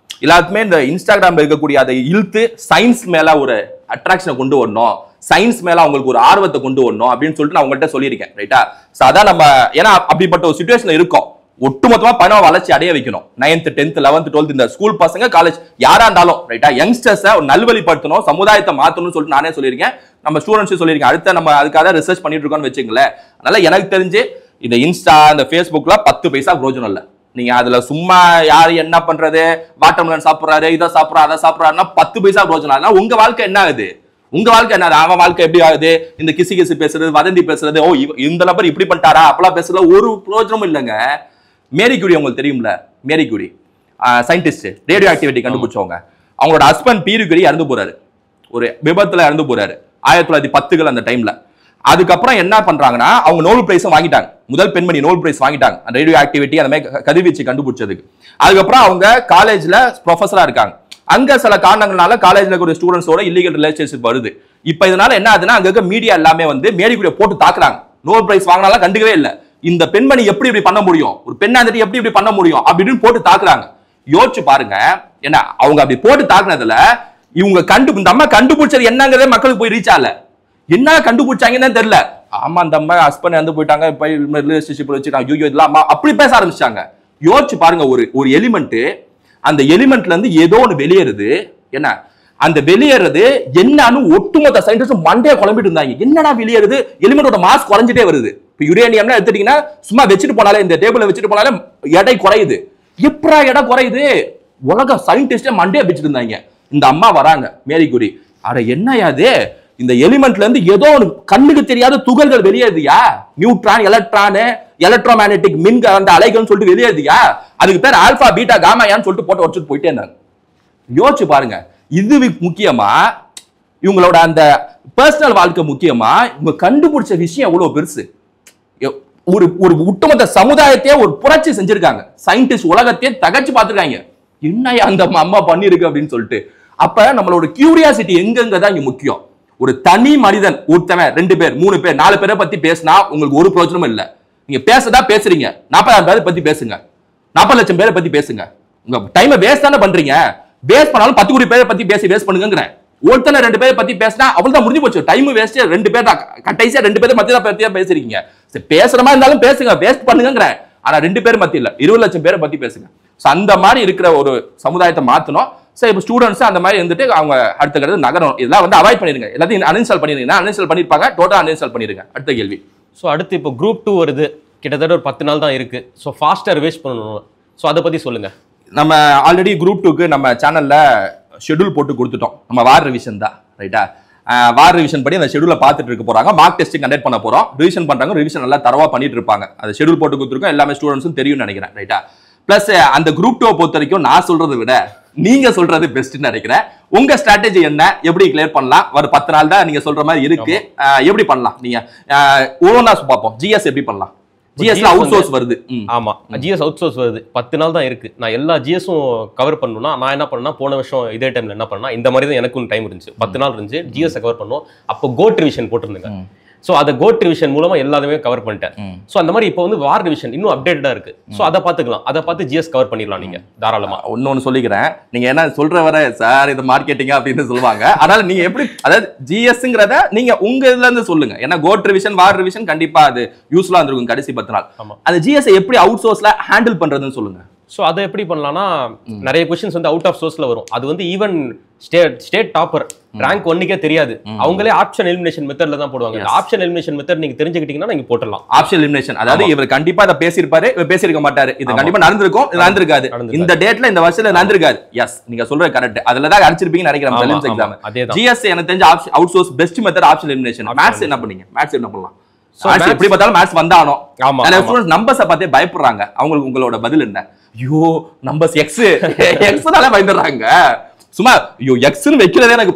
B: எல்லாத்துக்குமே இந்த இன்ஸ்டாகிராம்ல இருக்கக்கூடிய அதை இழுத்து சயின்ஸ் மேல ஒரு அட்ராக்ஷனை கொண்டு வரணும், சயின்ஸ் மேல அவங்களுக்கு ஒரு ஆர்வத்தை கொண்டு வரணும் அப்படின்னு சொல்லிட்டு நான் உங்கள்கிட்ட சொல்லியிருக்கேன், ரைட்டா? அதான் நம்ம ஏன்னா அப்படிப்பட்ட ஒரு சிச்சுவேஷன்ல இருக்கோம். ஒட்டுமொத்தமா பண வளர்ச்சி அடைய வைக்கணும். 9th 10th 11th 12th இந்த ஸ்கூல் பசங்க, காலேஜ் யாரா இருந்தாலும், ரைட்டா? யங்ஸ்டர்ஸை ஒரு நல்வழிப்படுத்தணும், சமுதாயத்தை மாத்தணும்னு சொல்லிட்டு நானே சொல்லியிருக்கேன், நம்ம ஸ்டூடெண்ட்ஸ் சொல்லியிருக்கேன். அடுத்த நம்ம அதுக்காக ரிசர்ச் பண்ணிட்டு இருக்கோம்னு வச்சுங்களேன். அதனால எனக்கு தெரிஞ்சு இந்த இன்ஸ்டா, இந்த ஃபேஸ்புக்ல 10 பைசா பிரோஜனம் இல்லை. நீங்க அதுல சும்மா யாரு என்ன பண்றது, வாட்டர்மெலன் சாப்பிடுறாரு, இதை சாப்பிடுறா அதை சாப்பிடுறாருன்னா 10 பைசா பிரோஜனம். அதனால உங்க வாழ்க்கை என்ன ஆகுது? உங்க வாழ்க்கை என்ன? அவன் வாழ்க்கை எப்படி ஆகுது? இந்த கிசு பேசுறது, வதந்தி பேசுறது, ஓ இந்த நபர் இப்படி பண்ணிட்டாரா அப்பெல்லாம் பேசுறது ஒரு பிரோஜனமும் இல்லைங்க. மேரி கியூரி உங்களுக்கு தெரியும்ல, Marie Curie scientist, radioactivity கண்டுபிடிச்சவங்க. அவங்களோட ஹஸ்பண்ட் பீரி கியூரி இறந்து போறாரு, ஒரு விபத்துல இறந்து போறாரு 1910கள் அந்த டைம்ல. அதுக்கப்புறம் என்ன பண்றாங்கன்னா அவங்க நோபல் பிரைஸும் வாங்கிட்டாங்க. முதல் பெண்மணி நோபல் பிரைஸ் வாங்கிட்டாங்க அந்த ரேடியோ ஆக்டிவிட்டி அந்த மாதிரி கதிர்வீச்சு கண்டுபிடிச்சதுக்கு. அதுக்கப்புறம் அவங்க காலேஜ்ல ப்ரொஃபஸரா இருக்காங்க. அங்க சில காரணங்களால காலேஜ்ல ஒரு ஸ்டூடெண்ட்ஸோட இல்லீகல் ரிலேஷன்ஷிப் வருது. இப்ப இதனால என்ன ஆகுதுன்னா அங்க இருக்க மீடியா எல்லாமே வந்து மேரிக்குரிய போட்டு தாக்குறாங்க. நோபல் பிரைஸ் வாங்கினாலும் கண்டுக்கவே இல்லை. இந்த பெண்மணி எப்படி இப்படி பண்ண முடியும், ஒரு பெண்ணா இருந்துட்டு எப்படி இப்படி பண்ண முடியும் அப்படின்னு போட்டு தாக்குறாங்க. யோசிச்சு பாருங்க. என்ன அவங்க அப்படி போட்டு தாக்குனதுல இவங்க இந்த அம்மா கண்டுபிடிச்சது என்னங்கிறதே மக்களுக்கு போய் ரீச் ஆகல. என்ன கண்டுபிடிச்சாங்கன்னு தெரியல. ஆமா அந்த அம்மா ஹஸ்பண்ட் வந்து போயிட்டாங்க, ரிலேஷன்ஷிப் வச்சுட்டாங்க, ஐயோ இதெல்லாம் அம்மா அப்படி பேச ஆரம்பிச்சாங்க. யோசிச்சு பாருங்க. ஒரு எலிமெண்ட், அந்த எலிமெண்ட்ல இருந்து ஏதோ ஒன்று வெளியேறுது. என்ன அந்த வெளியேறது என்னன்னு ஒட்டுமொத்த சயின்டிஸ்ட் மண்டையை குழம்பிட்டு இருந்தாங்க. என்னடா வெளியேறுது, எலிமெண்டோட மாஸ் குறைஞ்சிட்டே வருது. இப்ப யுரேனியம்னா எடுத்துட்டீங்கன்னா சும்மா வச்சுட்டு போனாலே, இந்த டேபிள்ல வச்சுட்டு போனாலே எடை குறையுது. எப்படா எடை குறையுது, உலக சயின்டிஸ்டே மண்டையை வச்சுட்டு இருந்தாங்க. இந்த அம்மா வராங்க மேரி குரி, அட என்னையாது இந்த எலிமெண்ட்ல இருந்து ஏதோ ஒரு கண்ணுக்கு தெரியாத துகள்கள் வெளியேறுதியா, நியூட்ரான் எலக்ட்ரோ மேக்னெட்டிக் மின் அந்த அலைகள்னு சொல்லிட்டு வெளியேறுதியா, அதுக்கு பேர் ஆல்பா பீட்டா காமாயான்னு சொல்லிட்டு போட்டு வச்சுட்டு போயிட்டே இருந்தாங்க. யோசிச்சு பாருங்க. இது முக்கியமா இவங்களோட அந்த பர்சனல் வாழ்க்கை முக்கியமா, இவங்க கண்டுபிடிச்ச விஷயம் எவ்வளவு பெருசு. ஒரு ஒட்டுமொத்த சமுதாயத்தையே ஒரு புரட்சி செஞ்சிருக்காங்க. சயின்டிஸ்ட் உலகத்தையே தகச்சு பார்த்திருக்காங்க. என்ன அந்த அம்மா பண்ணிருக்கு அப்படின்னு சொல்லிட்டு. அப்ப நம்மளோட கியூரியாசிட்டி எங்கதான் இங்க முக்கியம். ஒரு தனி மனிதன் ஒருத்தவன் 2 பேர் 3 பேர் 4 பேரை பத்தி பேசினா உங்களுக்கு ஒரு பிரயோஜனமும் இல்ல. நீங்க பேசதா பேசுறீங்க, 40,000 பேரை பத்தி பேசுங்க, 40 லட்சம் பேரை பத்தி பேசுங்க. உங்க டைமை வேஸ்ட் தானே பண்றீங்க. வேஸ்ட் பண்ணாலும் 10 கோடி பேரை பத்தி பேசி வேஸ்ட் பண்ணுங்கிறேன். ஒருத்தனை 2 பேரை பத்தி பேசினா அவ்வளவுதான் முடிஞ்சு போச்சு. Time waste. 2 பேர் தான் கடைசியா 2 பேரை மத்திய பத்தியா பேசுறீங்க. பேசுற மாதிரி இருந்தாலும் பேசுங்க, வேஸ்ட் பண்ணுங்கிறேன். ஆனா 2 பேர் மத்தியில 20 லட்சம் பேரை பத்தி பேசுங்க. அந்த மாதிரி இருக்கிற ஒரு சமுதாயத்தை மாத்தணும். சோ இப்போ ஸ்டூடெண்ட்ஸ் அந்த மாதிரி இருந்துட்டு அவங்க அடுத்த நகரம் இதெல்லாம் வந்து அவாய்ட் பண்ணிருங்க. எல்லாத்தையும் அன்இன்ஸ்டால் பண்ணிருங்க. அன்இன்ஸ்டால் பண்ணிருப்பாங்க, டோட்டலா அன்இன்ஸ்டால் பண்ணிருங்க. அடுத்த கேள்வி.
A: ஸோ அடுத்து இப்போ குரூப் 2 வருது, கிட்டத்தட்ட ஒரு 10 நாள் தான் இருக்கு. ஸோ ஃபாஸ்ட்டாக ரிவைஸ் பண்ணணும். ஸோ அதை பத்தி சொல்லுங்க.
B: நம்ம ஆல்ரெடி குரூப் 2க்கு நம்ம சேனல்ல ஷெட்யூல் போட்டு கொடுத்துட்டோம். நம்ம வார் ரிவிஷன் தான், ரைட்டா? வார் ரிவிஷன் படி அந்த ஷெட்யூலை பார்த்துட்டு இருக்க போறாங்க. மார்க் டெஸ்ட் கண்டக்ட் பண்ண போறோம். ரிவிஷன் பண்றாங்க, ரிவிஷன் நல்லா தரவா பண்ணிட்டு இருப்பாங்க. அது ஷெட்யூல் போட்டு கொடுத்துருக்கோம். எல்லாமே ஸ்டூடெண்ட்ஸும் தெரியும்னு நினைக்கிறேன், ரைட்டா? பிளஸ் அந்த குரூப் 2 பொறுத்த வரைக்கும் நான் சொல்றதை விட நீங்க சொல்றது பெஸ்ட்னு நினைக்கிறேன். உங்க ஸ்ட்ராட்டஜி என்ன, எப்படி கிளியர் பண்ணலாம்? ஒரு 10 நாள் தான் நீங்க சொல்ற மாதிரி இருக்கு. எப்படி பண்ணலாம் நீங்க ஒவ்வொன்றா பார்ப்போம். ஜிஎஸ் எப்படி பண்ணலாம்? ஜிஎஸ்ல அவுட் சோர்ஸ் வருது.
A: ஆமா, ஜிஎஸ் அவுட் சோர்ஸ் வருது. 10 நாள் தான் இருக்கு. நான் எல்லா ஜிஎஸும் கவர் பண்ணணும்னா நான் என்ன பண்ணேன்னா, போன வருஷம் இதே டைம்ல என்ன பண்ணா, இந்த மாதிரி தான் எனக்கும் டைம் இருந்துச்சு. 10 நாள் இருந்துச்சு, ஜிஎஸ் கவர் பண்ணோம். அப்போ கோட் ரிவிஷன் போட்டிருந்தேங்க. ஸோ அதை கோட் ரிவிஷன் மூலமா எல்லாத்தையுமே கவர் பண்ணிட்டேன். ஸோ அந்த மாதிரி இப்போ வந்து வார் ரிவிஷன் இன்னும் அப்டேட்டடா இருக்கு. ஸோ அதை பார்த்துக்கலாம். அதை பார்த்து ஜிஎஸ் கவர் பண்ணிடலாம் நீங்க தாராளமா.
B: ஒன்னு சொல்லிக்கிறேன், நீங்க என்ன சொல்ற வர சார் இது மார்க்கெட்டிங் அப்படின்னு சொல்லுவாங்க. அதனால நீங்க எப்படி, அதாவது ஜிஎஸ்ங்கிறத நீங்க உங்க இதுல இருந்து சொல்லுங்க. ஏன்னா கோட் ரிவிஷன் வார் ரிவிஷன் கண்டிப்பா அது யூஸ்ஃபுல்லா இருந்திருக்கும் கடைசி 10 நாள். அந்த ஜிஎஸ் எப்படி அவுட் சோர்ஸ்ல ஹேண்டில் பண்றதுன்னு சொல்லுங்க.
A: ஸோ அதை எப்படி பண்ணலாம்னா, நிறைய கொஸ்டின்ஸ் வந்து அவுட் ஆஃப் சோர்ஸ்ல வரும். அது வந்து ஈவன் ஸ்டேட் டாப்பர் ரேங்க் 1க்கே தெரியாது. அவங்களே ஆப்ஷன் எலிமினேஷன் மெத்தட்ல தான் போடுவாங்க. ஆப்ஷன் எலிமினேஷன் மெத்தட் நீங்க தெரிஞ்சுக்கிட்டீங்கன்னா நீங்க போடலாம்.
B: ஆப்ஷன் எலிமினேஷன், அதாவது இவர் கண்டிப்பா இத பேசியிருப்பாரு, இவர் பேசியிருக்க மாட்டாரு. இது கண்டிப்பா நடந்திருக்கும், இது நடந்திருக்காது. இந்த டேட்ல இந்த வருஷத்துல நடந்திருக்காது. எஸ், நீங்க சொல்றது கரெக்ட். அதுல தான் அடிச்சிருப்பீங்கன்னு நினைக்கிறேன் பிலிம்ஸ் எக்ஸாம். ஜிஎஸ் எனக்கு தெரிஞ்ச out source best method option elimination. Maths என்ன பண்ணீங்க? மேத்ஸ் என்ன பண்ணலாம்? எப்படி பார்த்தாலும் மேத்ஸ் வந்தானோ. நம்பர்ஸை பார்த்தே பயப்படுறாங்க. அவங்களுக்கு உங்களோட பதில் என்ன? ஐயோ நம்பர்ஸ் எக்ஸ்னால பயந்துடுறாங்க. சும்மா ஐயோ எக்ஸ்னு வைக்கிறதே எனக்கு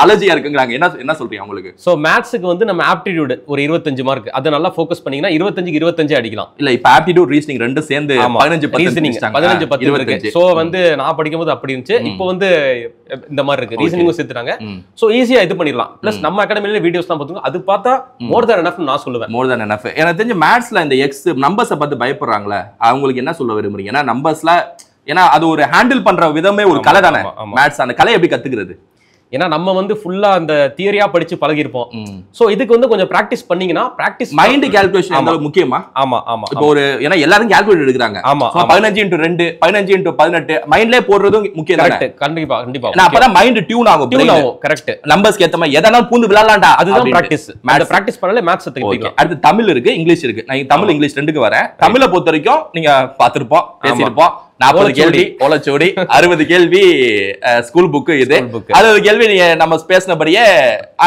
B: அலர்ஜியா இருக்குங்கிறாங்க. என்ன சொல்றீங்க உங்களுக்கு?
A: சோ மேத்ஸ்க்கு வந்து நம்ம ஆப்டிடியூட் ஒரு 25 மார்க், அது நல்லா ஃபோக்கஸ் பண்ணீங்கன்னா 25க்கு 25 அடிக்கலாம்.
B: இல்ல இப்ப ஆப்டிடியூட் ரீசனிங் ரெண்டு சேர்ந்து 15
A: இருக்கு. சோ வந்து நான் படிக்கும்போது அப்படி இருந்துச்சு. இப்போ வந்து இந்த மாதிரி இருக்கு. ரீசனிங்கும் சேர்த்துட்டாங்க. சோ ஈஸியா இது பண்ணிடலாம். பிளஸ் நம்ம அகாடமில வீடியோஸ்லாம் பார்த்துங்க, அது பார்த்தா மோர் தென் எனஃப் நான் சொல்லுவேன்.
B: மோர் தென் எனஃப். எனக்கு தெரிஞ்ச மேத்ஸ்ல இந்த எக்ஸ் நம்பர்ஸை பார்த்து பயப்படுறாங்களே, அவங்களுக்கு என்ன சொல்ல விரும்புறீங்க? ஏன்னா நம்பர்ஸ்ல, ஏன்னா அது ஒரு ஹேண்டில் பண்ற விதமே ஒரு கலை தானே மேத்ஸ். அந்த கலை எப்படி கத்துக்கிறது?
A: ஏன்னா நம்ம வந்து ஃபுல்லா அந்த தியரியா படிச்சு பழகி இருப்போம். சோ இதுக்கு வந்து கொஞ்சம் பிராக்டிஸ் பண்ணீங்கன்னா, பிராக்டிஸ்
B: மைண்ட் கால்குலேஷன் அந்த முக்கியமா?
A: ஆமா ஆமா.
B: இப்போ ஒரு ஏன்னா எல்லாரும் கால்குலேட் எடுக்கறாங்க.
A: ஆமா
B: 15x2 15x18 மைண்ட்லயே போடுறதும் முக்கியம் தானே.
A: கண்டிப்பா கண்டிப்பா.
B: நான் அப்பதான் மைண்ட் டியூன் ஆகும்.
A: கரெக்ட்.
B: நம்பர்ஸ்க்கு ஏத்த மாதிரி எதனால பூந்து விளையாடலாம்டா,
A: அதுதான் பிராக்டிஸ். அந்த பிராக்டிஸ் பண்ணாலே மேத்ஸ் கத்துக்கலாம்.
B: அடுத்து தமிழ் இருக்கு, இங்கிலீஷ் இருக்கு. நான் தமிழ் இங்கிலீஷ் ரெண்டுக்கு வரேன். தமிழை பொறுத்த வரைக்கும் நீங்க பாத்துருப்போம், பேசியிருப்போம். 40 கேள்வி ஓலச்சோடி, 60 கேள்வி ஸ்கூல் புக். இது 60 கேள்வி நீங்க நம்ம பேசினபடியே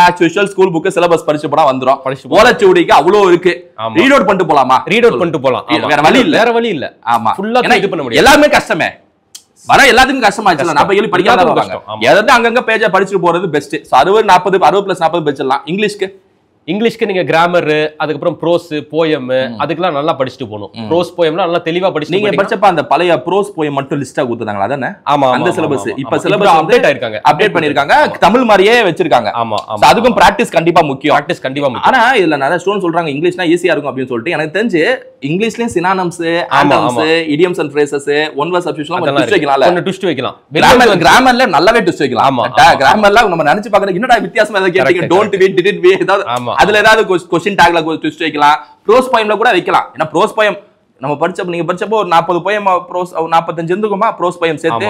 B: as usual school book syllabus படிச்சு போனா வந்துரும். ஓலச்சோடிக்கு அவ்வளவு இருக்கு. ரீட் அவுட் பண்ணிட்டு போலாமா?
A: ரீட் அவுட் பண்ணிட்டு போலாம்.
B: வேற வழி இல்ல,
A: வேற வழி இல்ல.
B: ஆமா,
A: ஃபுல்லா இது பண்ண முடியும்.
B: எல்லாமே கஷ்டமே வர, எல்லாத்துக்கும் கஷ்டமாச்சு. 40 கேள்வி படிக்காத வராங்க. எதாவது அங்கங்க பேஜா படிச்சுட்டு போறது பெஸ்ட். 60 40 60 + 40 படிச்சிடலாம். இங்கிலீஷ்க்கு
A: இங்கிலீஷ்க்கு நீங்க கிராமர், அதுக்கப்புறம் ப்ரோஸ், போயம், அதுக்கெல்லாம் நல்லா படிச்சுட்டு போகணும். ப்ரோஸ் போயம்லாம் நல்லா தெளிவா படிச்சு.
B: நீங்க படிச்சப்ப அந்த பழைய ப்ரோஸ் போயம் மட்டும் லிஸ்டா கொடுத்தாங்களா அதானே?
A: ஆமா,
B: அந்த சிலபஸ் இப்ப சிலபஸ்
A: அப்டேட் ஆயிருக்காங்க,
B: அப்டேட் பண்ணிருக்காங்க, தமிழ் மாதிரியே வச்சிருக்காங்க.
A: ஆமா,
B: அதுக்கும் பிராக்டிஸ் கண்டிப்பா முக்கியம்.
A: பிராக்டிஸ் கண்டிப்பா முக்கியம்.
B: ஆனா இதுல நிறைய ஸ்டூடெண்ட்ஸ் சொல்றாங்க இங்கிலீஷ்னா ஈஸியா இருக்கும் அப்படின்னு சொல்லிட்டு. எனக்கு தெரிஞ்சு இங்கிலீஷ்லயும் synonyms, antonyms, idioms and phrases, one word substitution twist வைக்கலாம்ல.
A: கொஞ்சம் ட்விஸ்ட் வைக்கலாம்.
B: கிராமர்ல நல்லாவே ட்விஸ்ட் வைக்கலாம். ஆமா, கிராமர்ல நம்ம நினைச்சு பார்க்கறது என்னடா வித்தியாசமா ஏதாவது கேட்டீங்க, டோன்ட் வி டிட் வி ஏதாவது அதுல ஏதாவது क्वेश्चन டாக்ல ட்விஸ்ட் வைக்கலாம். ப்ரோஸ் போயம்ல கூட வைக்கலாம். ஏன்னா ப்ரோஸ் போயம் நம்ம படிச்சப்ப நீங்க படிச்சப்போ ஒரு 40 போயம் ப்ரோஸ் 45 இருந்துக்குமா ப்ரோஸ் போயம் சேர்த்து.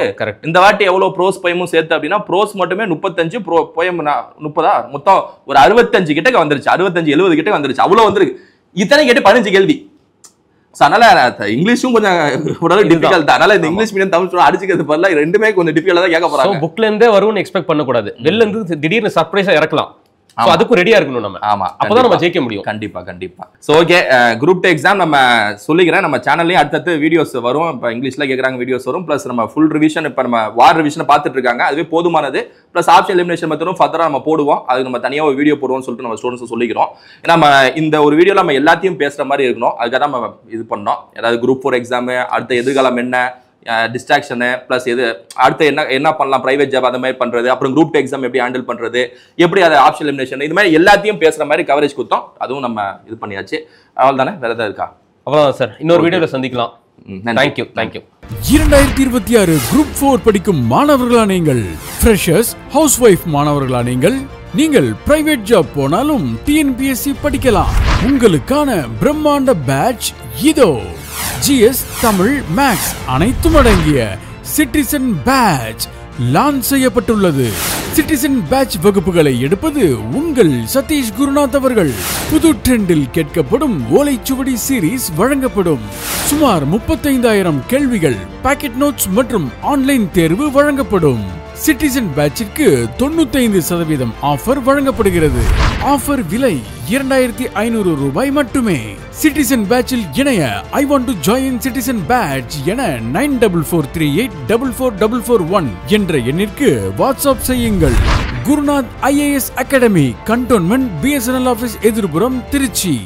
B: இந்த வாட்டி எவ்வளவு ப்ரோஸ் போயமும் சேர்த்து அப்படின்னா ப்ரோஸ் மட்டுமே 35, போயம் 30 மொத்தம் ஒரு 65 கிட்ட வந்துருச்சு. 65-70 கிட்ட வந்துருச்சு. அவ்வளவு வந்துருக்கு. இத்தனை கேட்டு 15 கேள்வி. அதனால இங்கிலீஷும் கொஞ்சம் ஓரளவு டிஃபிகல்ட் தான். அதனால இந்த இங்கிலீஷ் மீடியம் தமிழ் ஸ்டூடெண்ட் அடிச்சுக்கிறது பதிலா ரெண்டுமே கொஞ்சம் டிஃபிகல்ட்டா தான் கேட்க போறாங்க.
A: புக்ல இருந்தே வரும்னு எக்ஸ்பெக்ட் பண்ண கூடாது. வெளில இருந்து திடீர்னு சர்ப்ரைஸா இறக்கலாம். சோ அதுக்கு ரெடியா இருக்கணும் நம்ம.
B: ஆமா,
A: அப்பதான் நம்ம ஜெயிக்க முடியும்.
B: கண்டிப்பா. சோ ஓகே, குரூப் 2 எக்ஸாம் நம்ம சொல்லிக்கிறேன். நம்ம சேனல்லயே அடுத்தடுத்து வீடியோஸ் வரும். இப்ப இங்கிலீஷ்ல கேக்குறாங்க வீடியோஸ் வரும். பிளஸ் நம்ம ஃபுல் ரிவிஷன் இப்ப நம்ம வார் ரிவிஷன் பார்த்துட்டு இருக்காங்க. அதுவே போதுமானது. பிளஸ் ஆப்ஷன் எலிமினேஷன் மெத்தடும் ஃபர்தரா நம்ம போடுவோம். அது நம்ம தனியா ஒரு வீடியோ போடுவோம்னு சொல்லிட்டு நம்ம ஸ்டூடெண்ட்ஸ் சொல்லிக்கிறோம். ஏன்னா நம்ம இந்த ஒரு வீடியோல நம்ம எல்லாத்தையும் பேசுற மாதிரி இருக்கணும். அதுக்காக நம்ம இது பண்ணோம். அதாவது குரூப் 4 எக்ஸாம், அடுத்த எதிர்காலம் என்ன, டிஸ்ட்ராக்ஷன், பிளஸ் எது அடுத்து என்ன பண்ணலாம், பிரைவேட் ஜாப் அந்த மாதிரி பண்றது, அப்புறம் குரூப் 2 எக்ஸாம் எப்படி ஹேண்டில் பண்றது, எப்படி அதை ஆப்ஷன் எலிமினேஷன், இது மாதிரி எல்லாத்தையும் பேசுற மாதிரி கவரேஜ் கொடுத்தோம். அதுவும் நம்ம இது பண்ணியாச்சு. அவள் தானே, வேற ஏதாவது இருக்கா?
A: அவ்வளவுதான் சார். இன்னொரு வீடியோல சந்திக்கலாம். தேங்க்யூ.
C: 2026 குரூப் 4 படிக்கும் மாணவர்களா நீங்கள், ஃப்ரெஷர்ஸ், ஹவுஸ் ஒய்ஃப் மாணவர்களா நீங்கள் பிரைவேட் ஜாப் போனாலும் டிஎன்பிஎஸ்சி படிக்கலாம். உங்களுக்கான பிரம்மாண்ட பேட்ச் இதோ. ஜிஎஸ், தமிழ், மேக்ஸ் அனைத்தும் அடங்கிய சிட்டிசன் பேட்ச் லான்ச் செய்யப்பட்டுள்ளது. சிட்டிசன் பேட்ச் வகுப்புகளை எடுப்பது உங்கள் சதீஷ் குருநாத் அவர்கள். புது ட்ரெண்டில் கேட்கப்படும் ஓலைச்சுவடி சீரீஸ் வழங்கப்படும். சுமார் 35,000 கேள்விகள், பாக்கெட் நோட்ஸ் மற்றும் ஆன்லைன் தேர்வு வழங்கப்படும். சிட்டிசன் பேட்சிற்கு 95% ஆஃபர் வழங்கப்படுகிறது. ஆஃபர் விலை 2500 ரூபாய் மட்டுமே. சிட்டிசன் பேட்சில் இணைய I want to join citizen batch என 9443844441 என்ற எண்ணிற்கு வாட்ஸ்அப் செய்யுங்கள். Gurunath IAS academy, cantonment, BSNL office எதிர்புறம், திருச்சி.